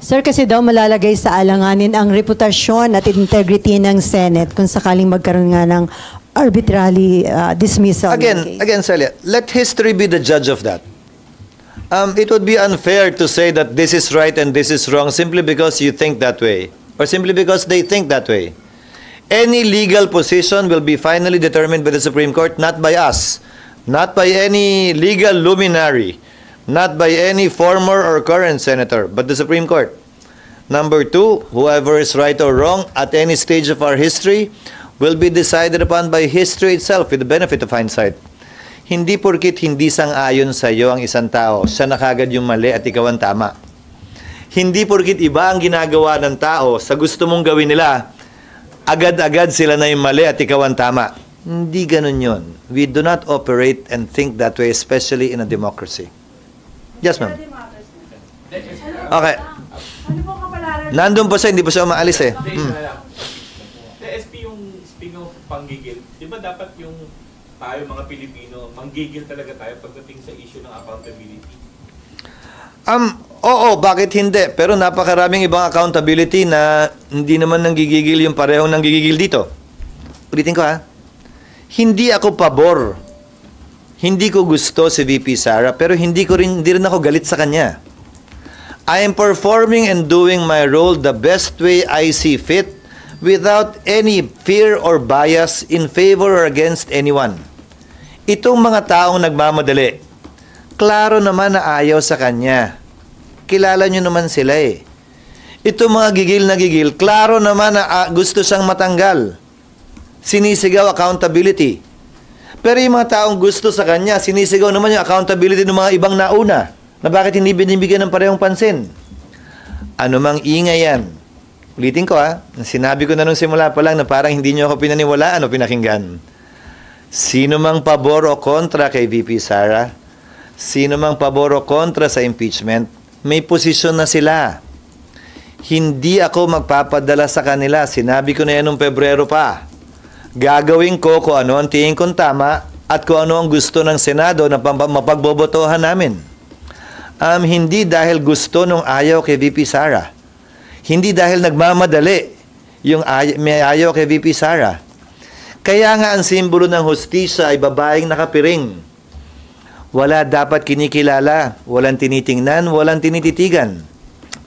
Sir, kasi daw malalagay sa alanganin ang reputasyon at integrity ng Senate kung sakaling magkaroon nga ng arbitrary dismissal. Again, Celia, let history be the judge of that. It would be unfair to say that this is right and this is wrong simply because you think that way, or simply because they think that way. Any legal position will be finally determined by the Supreme Court, not by us, not by any legal luminary, not by any former or current senator, but the Supreme Court. Number two, whoever is right or wrong at any stage of our history will be decided upon by history itself with the benefit of hindsight. Hindi porkit hindi sang-ayon sa iyo ang isang tao, siya na kagad yung mali at ikaw ang tama. Hindi porkit iba ang ginagawa ng tao sa gusto mong gawin nila, agad-agad sila na yung mali at ikaw ang tama. Hindi ganun yun. We do not operate and think that way, especially in a democracy. Yes, ma'am. Okay. Nandun po siya, hindi po siya umaalis eh. SP yung speaking of panggigil, di ba dapat yung tayo mga Pilipino, manggigil talaga tayo pagdating sa issue ng accountability? Oo, bakit hindi? Pero napakaraming ibang accountability na hindi naman nanggigigil yung parehong nanggigigil dito. Ulitin ko ha. Hindi ako pabor. Hindi ko gusto si VP Sara, pero hindi rin ako galit sa kanya. I am performing and doing my role the best way I see fit without any fear or bias in favor or against anyone. Itong mga taong nagmamadali, klaro naman na ayaw sa kanya. Kilala nyo naman sila eh. Itong mga gigil na gigil, klaro naman na gusto siyang matanggal. Sinisigaw accountability. Pero yung mga taong gusto sa kanya, sinisigaw naman yung accountability ng mga ibang nauna na bakit hindi binibigyan ng parehong pansin. Ano mang ingay yan. Ulitin ko ha, sinabi ko na nung simula pa lang na parang hindi nyo ako pinaniwalaan o pinakinggan. Sino mang pabor o kontra kay VP Sara, sino mang pabor o kontra sa impeachment, may posisyon na sila. Hindi ako magpapadala sa kanila. Sinabi ko na yan noong Pebrero pa. Gagawin ko kung ano ang tingin kong tama at kung ano ang gusto ng Senado na mapagbobotohan namin. Hindi dahil gusto nung ayaw kay VP Sara. Hindi dahil nagmamadali yung may ayaw kay VP Sara. Kaya nga ang simbolo ng hustisya ay babaeng nakapiring. Wala dapat kinikilala, walang tinitingnan, walang tinititigan.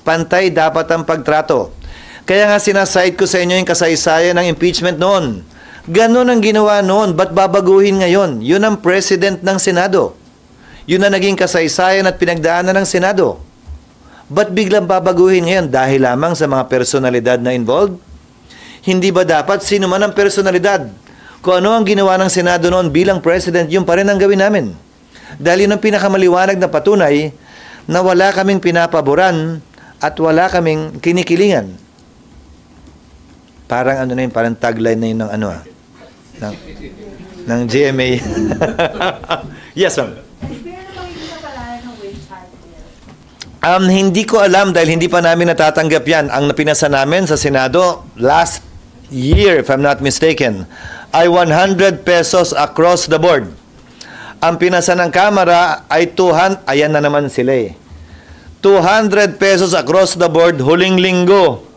Pantay dapat ang pagtrato. Kaya nga sinaside ko sa inyo yung kasaysayan ng impeachment noon. Ganon ang ginawa noon, ba't babaguhin ngayon? Yun ang president ng Senado. Yun ang naging kasaysayan at pinagdaanan ng Senado. Ba't biglang babaguhin ngayon dahil lamang sa mga personalidad na involved? Hindi ba dapat sino man ang personalidad? Kung ano ang ginawa ng Senado noon bilang president, yun pa rin ang gawin namin. Dahil yun ang pinakamaliwanag na patunay na wala kaming pinapaboran at wala kaming kinikilingan. Parang ano na yun, parang tagline na yun ng ano ng GMA. Yes, ma'am. Hindi ko alam dahil hindi pa namin natatanggap yan. Ang napinasa namin sa Senado last year, if I'm not mistaken, ay 100 pesos across the board. Ang pinasa ng Kamara ay 200, ayan na naman sila eh. 200 pesos across the board huling linggo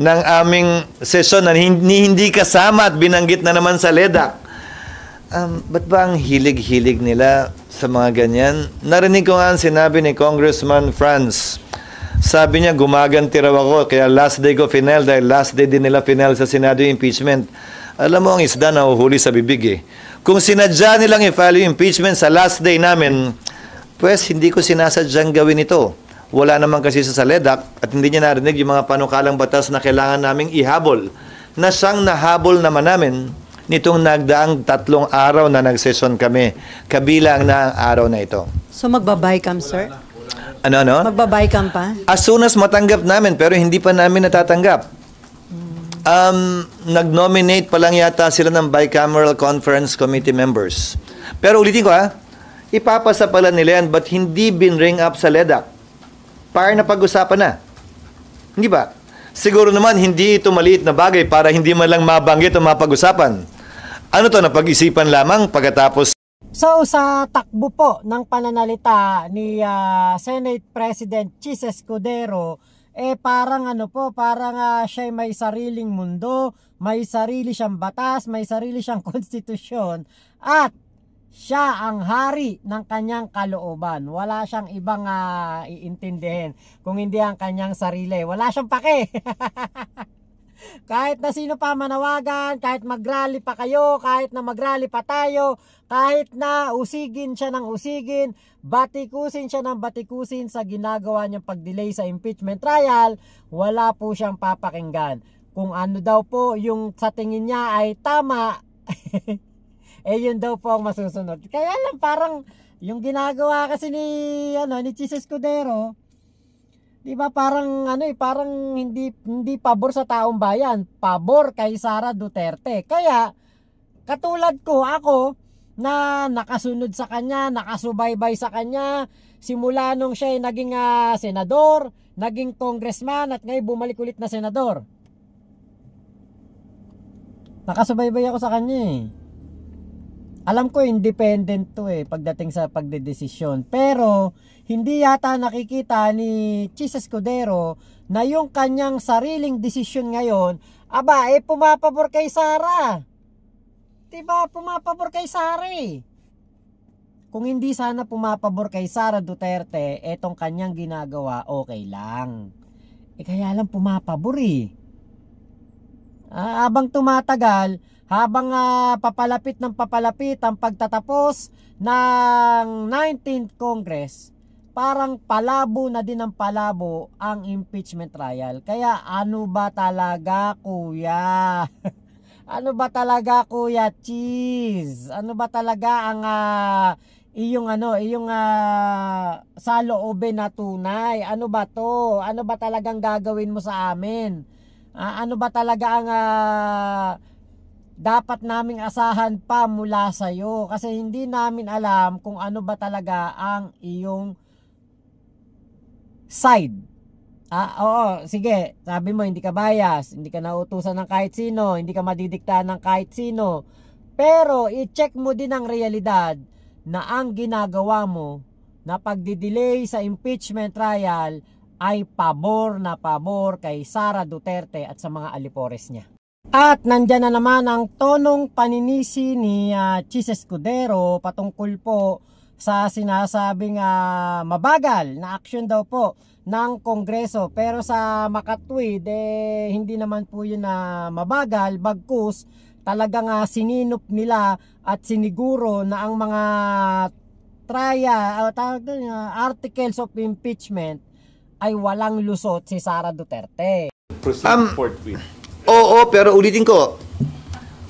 ng aming sesyon na hindi kasama at binanggit na naman sa LEDAC. Ba't ba ang hilig-hilig nila sa mga ganyan? Narinig ko nga ang sinabi ni Congressman Franz. Sabi niya, gumaganti raw ako, kaya last day ko final dahil last day din nila final sa Senado yung impeachment. Alam mo, ang isda na uhuli sa bibig eh. Kung sinadya nilang i-file yung impeachment sa last day namin, pues hindi ko sinasadyang gawin ito. Wala naman kasi sa LEDAC at hindi niya narinig yung mga panukalang batas na kailangan naming ihabol na siyang nahabol naman namin nitong nagdaang 3 araw na nagsesyon kami, kabilang na ang araw na ito. So magbabay-cam, sir? Ano? Magbabay-cam pa? As soon as matanggap namin, pero hindi pa namin natatanggap. Nag-nominate pa lang yata sila ng Bicameral Conference Committee members. Pero ulitin ko ipapasa pala nila yan, but hindi binring up sa LEDAC. Para na pag-usapan na. Hindi ba? Siguro naman, hindi ito maliit na bagay para hindi man lang mabanggit o mapag-usapan. Ano to, napag-isipan lamang pagkatapos? So, sa takbo po ng pananalita ni Senate President Chis Escudero, parang siya may sariling mundo, may sarili siyang batas, may sarili siyang konstitusyon, at siya ang hari ng kanyang kalooban. Wala siyang ibang iintindihin kung hindi ang kanyang sarili. Wala siyang pake. Kahit na sino pa manawagan, kahit mag-rally pa kayo, kahit na mag-rally pa tayo, kahit na usigin siya ng usigin, batikusin siya ng batikusin sa ginagawa niyang pag-delay sa impeachment trial, wala po siyang papakinggan. Kung ano daw po yung sa tingin niya ay tama, yun daw po ang masusunod. Kaya lang parang yung ginagawa kasi ni Chis Escudero, di ba parang parang hindi pabor sa taong bayan, pabor kay Sara Duterte. Kaya katulad ko, ako na nakasunod sa kanya, nakasubaybay sa kanya simula nung siya ay naging senador, naging congressman, at ngayon bumalik ulit na senador. Nakasubaybay ako sa kanya eh. Alam ko independent to pagdating sa pagdedesisyon. Pero hindi yata nakikita ni Chis Escudero na yung kanyang sariling desisyon ngayon, pumapabor kay Sara. Diba? Pumapabor kay Sara eh. Kung hindi sana pumapabor kay Sara Duterte, etong kanyang ginagawa, okay lang. Kaya lang pumapabor eh. Habang tumatagal, habang papalapit ang pagtatapos ng 19th Congress, parang palabo na din ang palabo ang impeachment trial. Kaya ano ba talaga, kuya? Ano ba talaga, Kuya Chis? Ano ba talaga ang iyong saloobin na tunay? Ano ba to? Ano ba talagang gagawin mo sa amin? Ano ba talaga ang dapat naming asahan pa mula sa iyo? Kasi hindi namin alam kung ano ba talaga ang iyong side. Oo, sige, sabi mo hindi ka bias, hindi ka nautusan ng kahit sino, hindi ka madidiktahan ng kahit sino. Pero i-check mo din ang realidad na ang ginagawa mo na pagdidelay sa impeachment trial ay pabor na pabor kay Sara Duterte at sa mga alipores niya. At nandyan na naman ang tonong paninisi ni Chis Escudero patungkol po sa sinasabing mabagal na aksyon daw po ng Kongreso. Pero sa makatwid, hindi naman po yun na mabagal, bagkus talagang sininop nila at siniguro na ang mga articles of impeachment ay walang lusot si Sara Duterte. Proceed forthwith. Oo, pero ulitin ko,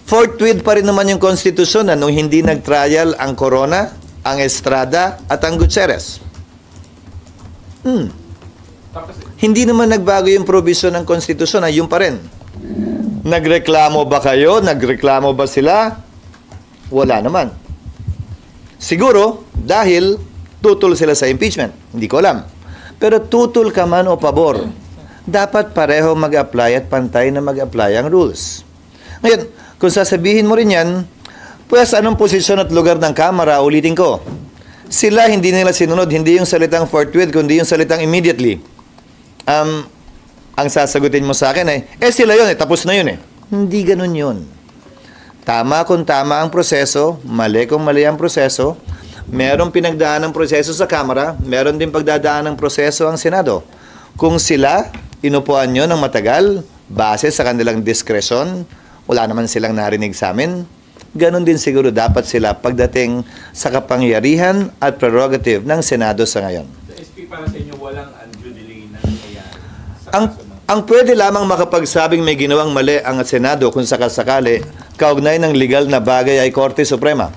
forthwith pa rin naman yung konstitusyon nung hindi nag-trial ang Corona, ang Estrada at ang Gutierrez. Hindi naman nagbago yung provision ng konstitusyon, yun pa rin. Nagreklamo ba kayo? Nagreklamo ba sila? Wala naman. Siguro, dahil tutol sila sa impeachment. Hindi ko alam. Pero tutol ka man o pabor, dapat pareho mag-apply at pantay na mag-apply ang rules. Ngayon, kung sasabihin mo rin yan, pues anong posisyon at lugar ng Kamara, ulitin ko. Sila hindi nila sinunod, hindi yung salitang forthwith, kundi yung salitang immediately. Ang sasagutin mo sa akin sila yun, tapos na yun Hindi ganun yun. Tama kung tama ang proseso, mali kung mali ang proseso. Merong pinagdaan ng proseso sa Kamara, meron din pagdadaan ng proseso ang Senado. Kung sila, inupuan nyo ng matagal, base sa kanilang diskresyon, wala naman silang narinig sa amin, ganon din siguro dapat sila pagdating sa kapangyarihan at prerogative ng Senado sa ngayon. Sa SP para sa inyo, walang undue delay na nangyayari sa Ang pwede lamang makapagsabing may ginawang mali ang Senado kung sakasakali, kaugnay ng legal na bagay ay Korte Suprema.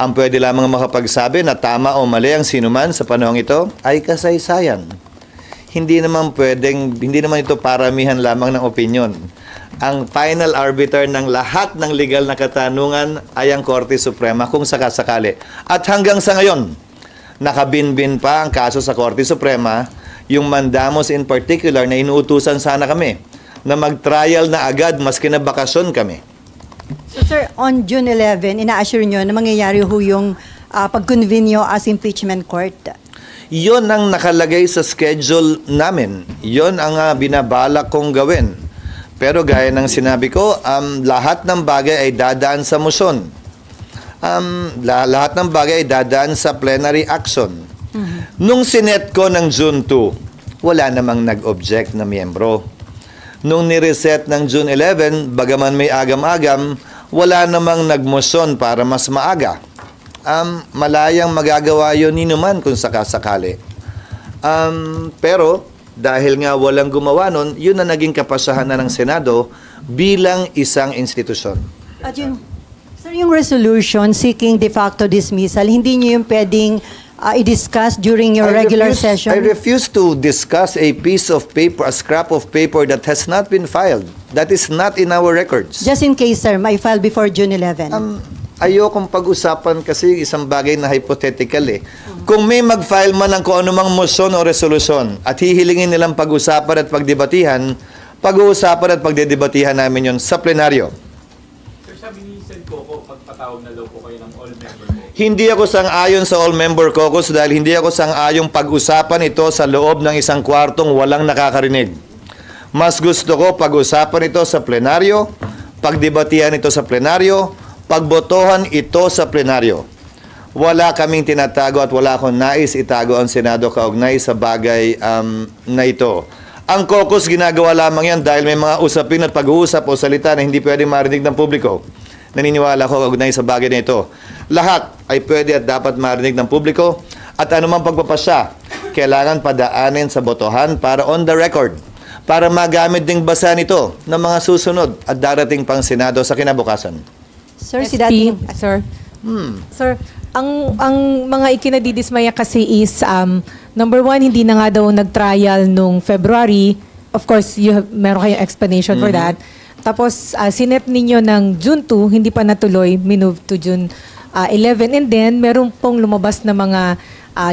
Ang pwede lamang makapagsabi na tama o mali ang sinuman sa panahong ito ay kasaysayan. Hindi naman ito paramihan lamang ng opinyon. Ang final arbiter ng lahat ng legal na katanungan ay ang Korte Suprema kung sakasakali. At hanggang sa ngayon, nakabinbin pa ang kaso sa Korte Suprema, yung mandamos in particular na inuutusan sana kami na mag-trial na agad maski na bakasyon kami. So sir, on June 11, ina-assure nyo na mangyayari yung pag-convene nyo as impeachment court? Yon ang nakalagay sa schedule namin. Yon ang binabalak kong gawin. Pero gaya ng sinabi ko, lahat ng bagay ay dadaan sa motion. Lahat ng bagay ay dadaan sa plenary action. Nung sinet ko ng June 2, wala namang nag-object na miyembro. Nung nireset ng June 11, bagaman may agam-agam, wala namang nagmotion para mas maaga. Malayang magagawa yun ni naman kung sakasakali. Pero dahil nga walang gumawa nun, yun na naging kapasahan na ng Senado bilang isang institusyon. At sir, yung resolution seeking de facto dismissal, hindi niyo yung pwedeng i-discuss during your regular session? I refuse to discuss a piece of paper, a scrap of paper that has not been filed. That is not in our records. Just in case, sir, may file before June 11. Ayokong pag-usapan kasi isang bagay na hypothetical eh. Kung may mag-file man ng kung anumang motion o resolusyon at hihilingin nilang pag-usapan at pagdebatihan, pag-uusapan at pagdedebatihan namin yon sa plenaryo. Sir, sabi ni Sen Coco, pagpatawag na daw po kayo ng all-member caucus. Hindi ako sang-ayon sa all-member caucus dahil hindi ako sang-ayong pag-usapan ito sa loob ng isang kwartong walang nakakarinig. Mas gusto ko pag-usapan ito sa plenaryo, pagdebatihan ito sa plenaryo, pagbotohan ito sa plenaryo. Wala kaming tinatago at wala akong nais itago ang Senado kaugnay sa bagay na ito. Ang caucus ginagawa lamang yan dahil may mga usapin at pag-uusap o salita na hindi pwedeng marinig ng publiko. Naniniwala ko kaugnay sa bagay na ito. Lahat ay pwede at dapat marinig ng publiko at anumang pagpapasya, kailangan padaanin sa botohan para on the record, para magamit ding basa nito ng mga susunod at darating pang Senado sa kinabukasan. Sir, si SP, dating... sir. Sir, ang mga ikinadidismaya kasi is, number one, hindi na nga daw nag-trial nung February. Of course, meron kayong explanation for that. Tapos, sinet ninyo ng June 2, hindi pa natuloy, minove to June 11. And then, meron pong lumabas na mga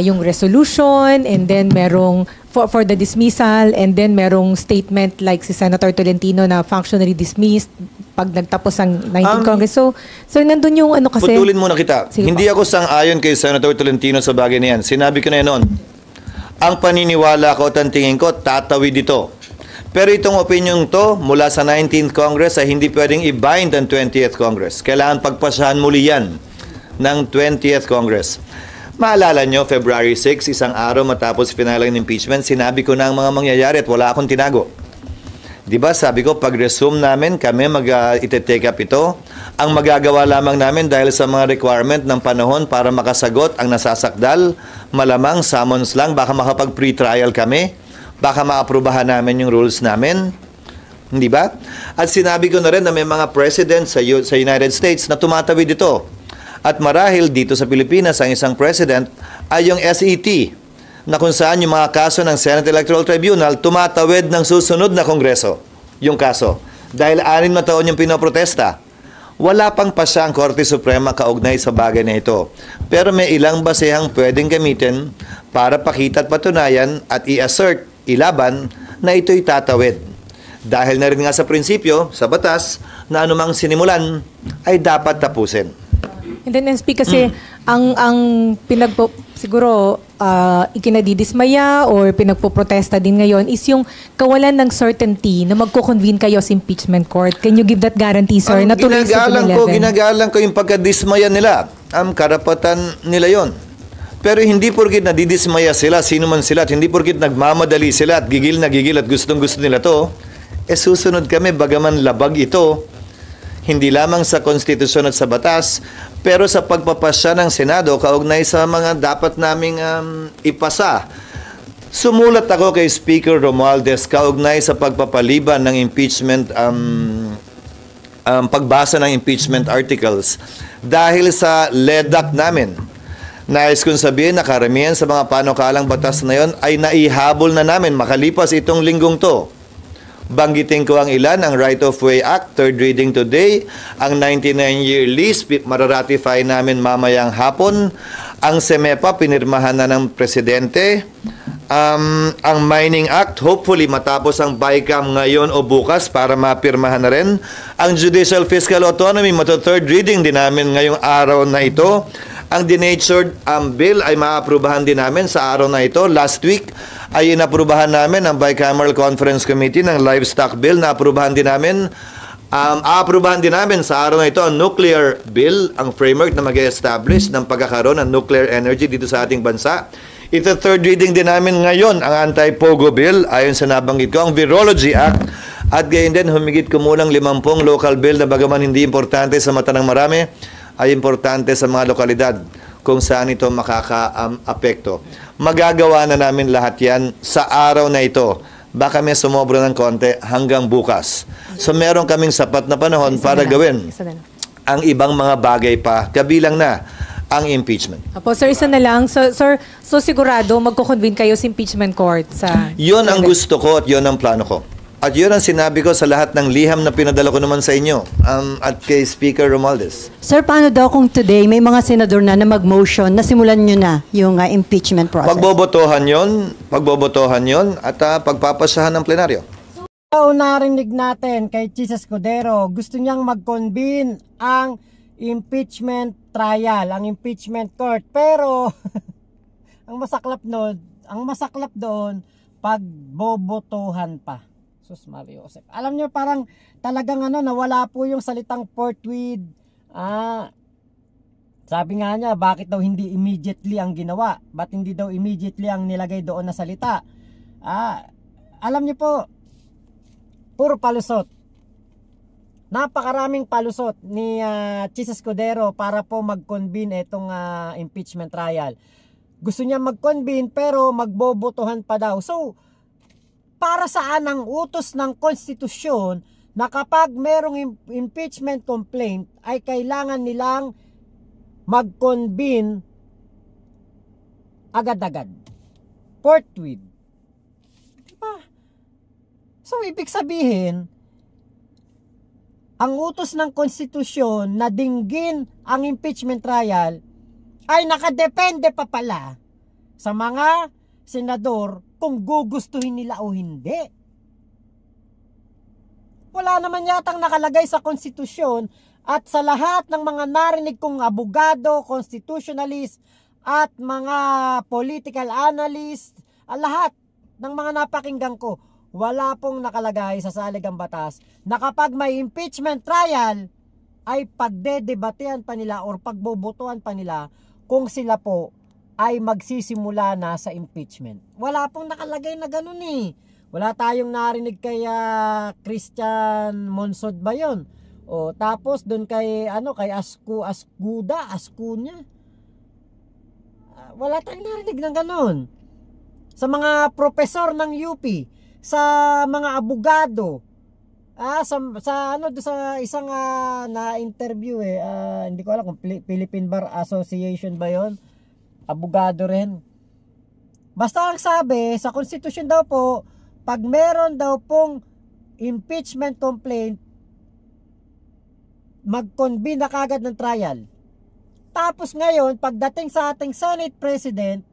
yung resolution, and then merong for the dismissal, and then merong statement like si Senator Tolentino na functionally dismissed pag nagtapos ang 19th Congress. So, sir, nandun yung ano kasi... Putulin muna kita. Sige Hindi po. ako sang-ayon kay Senator Tolentino sa bagay na yan. Sinabi ko na yan noon. Ang paniniwala ko at ang tingin ko, tatawid dito. Pero itong opinion to, mula sa 19th Congress, ay hindi pwedeng i-bind ang 20th Congress. Kailangan pagpasahan muli yan ng 20th Congress. Maalala nyo, February 6, isang araw matapos finaling ng impeachment, sinabi ko na ang mga mangyayari at wala akong tinago. Diba, sabi ko, pag-resume namin, kami iti-take up ito. Ang magagawa lamang namin dahil sa mga requirement ng panahon para makasagot ang nasasakdal, malamang summons lang, baka makapag-pre-trial kami, baka maaprubahan namin yung rules namin. Hindi ba? At sinabi ko na rin na may mga president sa United States na tumatawid ito. At marahil dito sa Pilipinas, ang isang president ay yung SET, na kung saan yung mga kaso ng Senate Electoral Tribunal tumatawid ng susunod na Kongreso, yung kaso. Dahil 6 na taon yung pinoprotesta. Wala pang pasya ang Korte Suprema kaugnay sa bagay na ito. Pero may ilang basehang pwedeng gamitin para pakita at patunayan at i-assert, ilaban na ito'y tatawid. Dahil na rin nga sa prinsipyo, sa batas, na anumang sinimulan ay dapat tapusin. And then SP kasi ang siguro ikinadidismaya or pinagpoprotesta din ngayon is yung kawalan ng certainty na magko-convene kayo sa impeachment court. Can you give that guarantee, sir? Na tuloy sa June 11? Ginagalang ko yung pagkadismaya nila. Karapatan nila yon. Pero hindi porkit nadidismaya sila, sino man sila, at hindi porkit nagmamadali sila at gigil na gigil at gustong-gusto nila to, susunod kami bagaman labag ito, hindi lamang sa konstitusyon at sa batas, pero sa pagpapasya ng Senado kaugnay sa mga dapat naming ipasa. Sumulat ako kay Speaker Romualdez kaugnay sa pagpapaliban ng impeachment, pagbasa ng impeachment articles. Dahil sa LEDAC namin, nais kong sabihin na karamihan sa mga panukalang batas na yon ay naihabol na namin makalipas itong linggong to. Banggitin ko ang ilan, ang Right of Way Act, third reading today, ang 99-year lease, mararatify namin mamayang hapon, ang SEMEPA, pinirmahan na ng Presidente, ang Mining Act, hopefully matapos ang BICAM ngayon o bukas para mapirmahan na rin, ang Judicial Fiscal Autonomy, third reading din namin ngayong araw na ito, Ang denatured bill ay maaprubahan din namin sa araw na ito. Last week ay inaprubahan namin ang Bicameral Conference Committee ng Livestock Bill. Naaprubahan din namin aaprubahan din namin sa araw na ito ang nuclear bill, ang framework na mag-establish ng pagkakaroon ng nuclear energy dito sa ating bansa. Ito third reading din namin ngayon ang anti-POGO bill ayon sa nabanggit ko, ang Virology Act, at gayon din humigit kumulang 50 local bill na bagaman hindi importante sa mata ng marami, ay importante sa mga lokalidad kung saan ito makaka-apekto. Magagawa na namin lahat yan sa araw na ito. Baka may sumobra ng konti hanggang bukas. So meron kaming sapat na panahon para gawin ang ibang mga bagay pa, kabilang na ang impeachment. Apo, sir, isa na lang. So sigurado magko-convene kayo sa impeachment court sa... Yun ang gusto ko at yun ang plano ko. At yun ang sinabi ko sa lahat ng liham na pinadala ko naman sa inyo at kay Speaker Romualdez. Sir, paano daw kung today may mga senador na mag-motion na simulan nyo na yung impeachment process? Pagbobotohan yon at pagpapasahan ng plenaryo. So, narinig natin kay Chis Escudero, gusto niyang mag-convene ang impeachment trial, ang impeachment court. Pero, ang masaklap doon, pagbobotohan pa. Sus Mario Joseph. Alam niyo, parang talagang nawala po yung salitang forthwith. Sabi nga niya, bakit daw hindi immediately ang ginawa? Ba't hindi daw immediately ang nilagay doon na salita? Alam niyo po, puro palusot. Napakaraming palusot ni Chis Escudero para po mag-convene itong impeachment trial. Gusto niya mag-convene pero magbobotohan pa daw. So, para saan ang utos ng konstitusyon na kapag merong impeachment complaint ay kailangan nilang mag-convene agad-agad. Forthwith. Diba? So, ibig sabihin, ang utos ng konstitusyon na dinggin ang impeachment trial ay nakadepende pa pala sa mga senador kung gugustuhin nila o hindi. Wala naman yatang nakalagay sa konstitusyon at sa lahat ng mga narinig kong abogado, constitutionalist at mga political analyst, lahat ng mga napakinggan ko, wala pong nakalagay sa saligang batas na kapag may impeachment trial ay pagdedebatehan pa nila or pagbobotohan pa nila kung sila po ay magsisimula na sa impeachment. Wala pong nakalagay na ganun eh. Wala tayong narinig kay Christian Monsod ba yun? O tapos doon kay kay Ascunya. Wala tayong narinig ng ganun. Sa mga profesor ng UP, sa mga abogado, sa isang na interview hindi ko alam kung Philippine Bar Association ba 'yon. Abogado rin. Basta ang sabi sa konstitusyon daw po, pag meron daw pong impeachment complaint, mag-convene na kagad ng trial. Tapos ngayon, pagdating sa ating Senate President,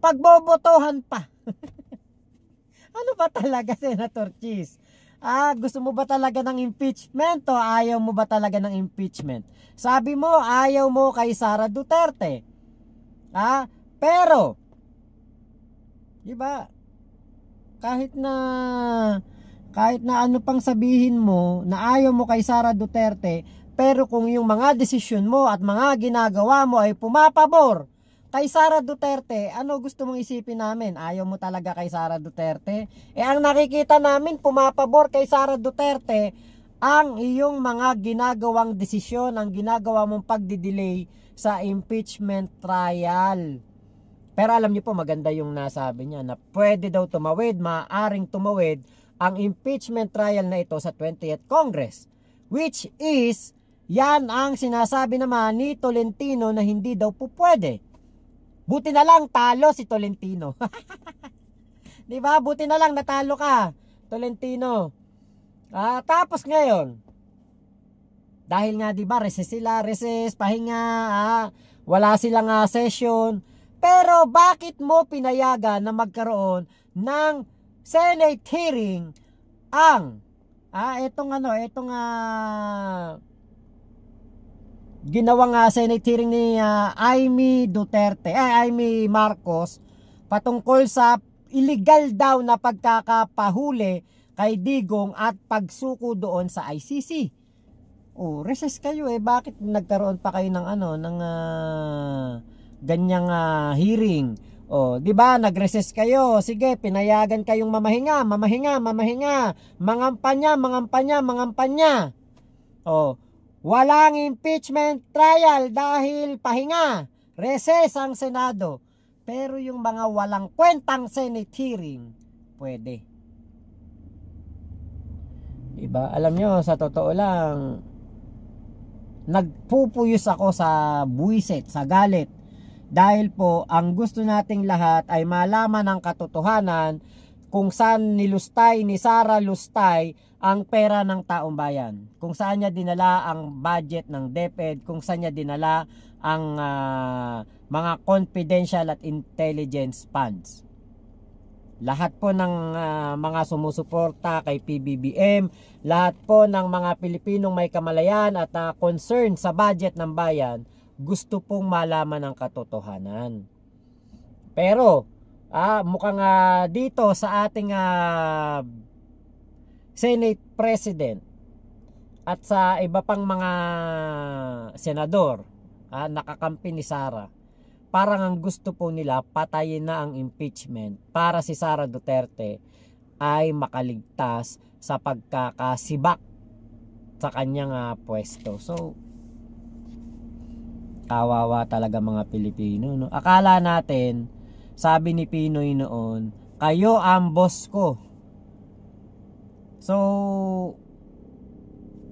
pagbobotohan pa. Ano ba talaga, Senator Chis? Gusto mo ba talaga ng impeachment o ayaw mo ba talaga ng impeachment? Sabi mo, ayaw mo kay Sara Duterte. Pero diba, kahit na ano pang sabihin mo na ayaw mo kay Sara Duterte, pero kung yung mga desisyon mo at mga ginagawa mo ay pumapabor kay Sara Duterte, ano gusto mong isipin namin? Ayaw mo talaga kay Sara Duterte? Ang nakikita namin pumapabor kay Sara Duterte ang iyong mga ginagawang desisyon, ang ginagawa mong pagdidelay sa impeachment trial. Pero alam niyo po, maganda yung nasabi niya na pwede daw tumawid, maaaring tumawid ang impeachment trial na ito sa 20th Congress. Which is, yan ang sinasabi naman ni Tolentino na hindi daw po pwede. Buti na lang talo si Tolentino. Diba? Buti na lang natalo ka, Tolentino. Tapos ngayon, dahil nga 'di ba recess, pahinga, wala silang session. Pero bakit mo pinayagan na magkaroon ng Senate hearing ginawang Senate hearing ni Amy Marcos patungkol sa illegal daw na pagkakapahuli kay Digong at pagsuko doon sa ICC. Recess kayo bakit nagkaroon pa kayo ng ganyang hearing? 'Di ba? Nag-recess kayo. Sige, pinayagan kayong mamahinga. Mangampanya. Walang impeachment trial dahil pahinga. Recess ang Senado. Pero yung mga walang kwentang Senate hearing, pwede. Diba? Alam nyo, sa totoo lang, nagpupuyos ako sa buwiset, sa galit. Dahil po, ang gusto nating lahat ay malaman ang katotohanan kung saan nilustay ni Sara Lustay ang pera ng taong bayan. Kung saan niya dinala ang budget ng DepEd, kung saan niya dinala ang mga confidential at intelligence funds. Lahat po ng mga sumusuporta kay PBBM, lahat po ng mga Pilipinong may kamalayan at concern sa budget ng bayan, gusto pong malaman ang katotohanan. Pero mukhang dito sa ating Senate President at sa iba pang mga senador nakakampi ni Sara, parang ang gusto po nila patayin na ang impeachment para si Sara Duterte ay makaligtas sa pagkakasibak sa kanyang pwesto. So kawawa talaga mga Pilipino, no? Akala natin, sabi ni Pinoy noon, kayo ang boss ko. So,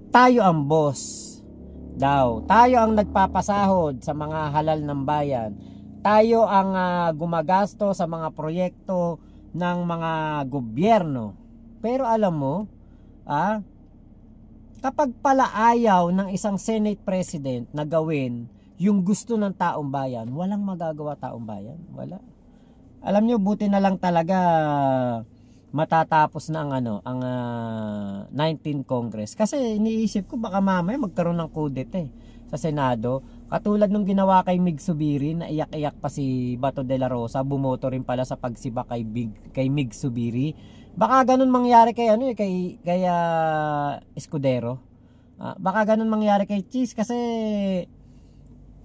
tayo ang boss daw. Tayo ang nagpapasahod sa mga halal ng bayan. Tayo ang gumagasto sa mga proyekto ng mga gobyerno. Pero alam mo, kapag pala ayaw ng isang Senate President na gawin yung gusto ng taong bayan, walang magagawa taong bayan. Wala. Alam nyo, buti na lang talaga matatapos na ang 19th Congress. Kasi iniisip ko baka mamaya magkaroon ng kudeta sa Senado. Katulad nung ginawa kay Mig Subiri, na iyak-iyak pa si Bato de la Rosa, bumoto rin pala sa pagsiba kay Mig Subiri. Baka ganun mangyari kay Escudero. Baka ganun mangyari kay Cheese kasi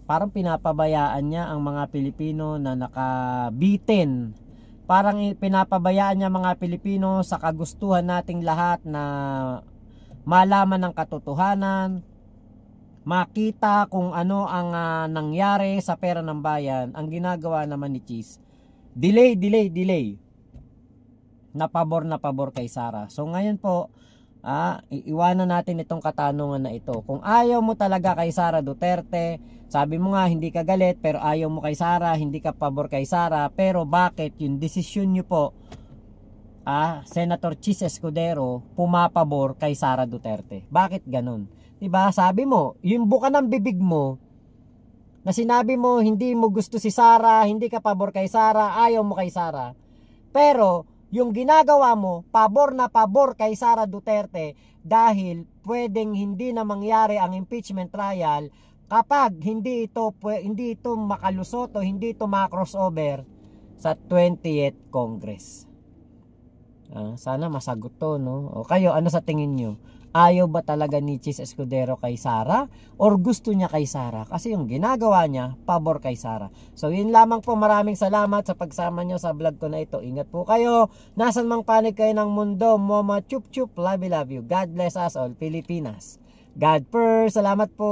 parang pinapabayaan niya ang mga Pilipino na nakabitin. Parang pinapabayaan niya mga Pilipino sa kagustuhan nating lahat na malaman ng katotohanan, makita kung ano ang nangyari sa pera ng bayan. Ang ginagawa naman ni Cheese, delay. Na pabor kay Sara. So ngayon po, iiwanan natin itong katanungan na ito. Kung ayaw mo talaga kay Sara Duterte, sabi mo nga hindi ka galit pero ayaw mo kay Sara, hindi ka pabor kay Sara, pero bakit yung desisyon nyo po, Senator Cheese Escudero, pumapabor kay Sara Duterte? Bakit ganun? Diba? Sabi mo, yung buka ng bibig mo na sinabi mo hindi mo gusto si Sara, hindi ka pabor kay Sara, ayaw mo kay Sara, pero yung ginagawa mo, pabor na pabor kay Sara Duterte dahil pwedeng hindi na mangyari ang impeachment trial kapag hindi ito makalusot o hindi ito ma-crossover sa 20th Congress. Sana masagot to, no? O kayo, ano sa tingin nyo? Ayaw ba talaga ni Cheese Escudero kay Sara? Or gusto niya kay Sara? Kasi yung ginagawa niya, pabor kay Sara. So yun lamang po, maraming salamat sa pagsama nyo sa vlog ko na ito. Ingat po kayo. Nasan mang panig kayo ng mundo, Mama Chup Chup, love you. God bless us all, Pilipinas. God first. Salamat po.